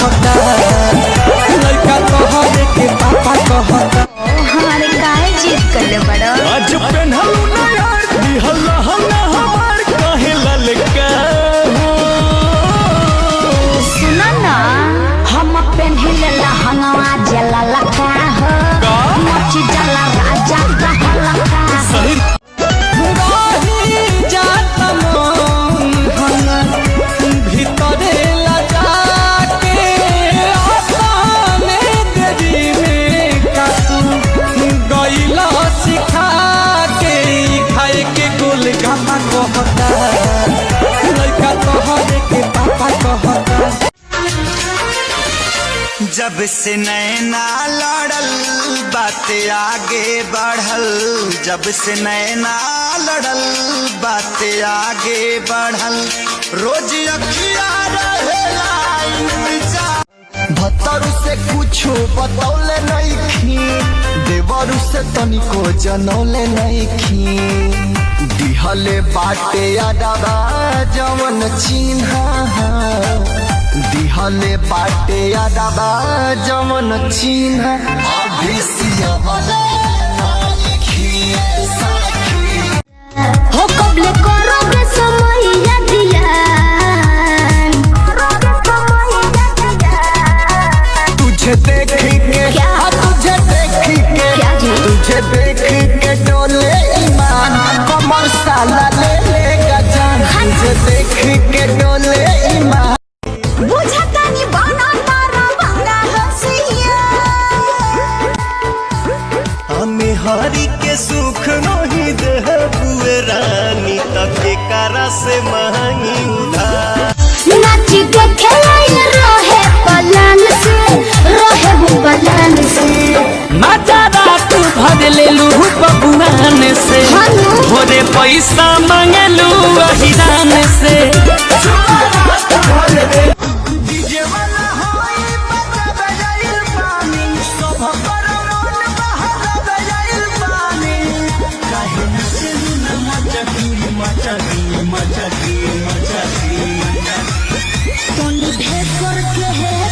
कहता लड़का तोहरे के पापा कहता हमारे काहे जीत कर बड़ा आज पेन्हलू ना यार दिहला हल्ला हमार काहे ललका सुना ना हम पेन्हिले लहंगवा जला लका हो मच जला राजा कहलका सही जब से नैना लड़ल बात आगे बढ़ल जब से नैना लड़ल बात आगे बढ़ल रोज अखिया रहेला इंतजार भतरू से कुछो बतौले नइखी देवरू से तनिको जनौले नइखी दिहले बाटे अडबा जवन चिन्हा दिहले बाटे अडबा जवन चिन्हा अभी सियावले हो कबले करोगे समैया दिया तुझे देख के क्या? तुझे देख के क्या जी? तुझे देख के डोले ईमान कमर साला ले लेगा जान तुझे देख के डोले ईमान बुझता नहीं बना तारा भंगा हसिया हमें हरी के सुख नहीं दे बुए रानी तब के कारा से महंगी उधार नाच देखे लाइन रोहे पलान से रोहे वो पलान से मजा रात भर ले लू बबुआन से भोरे पैसा मांगलू अहिरान से ढेर करके है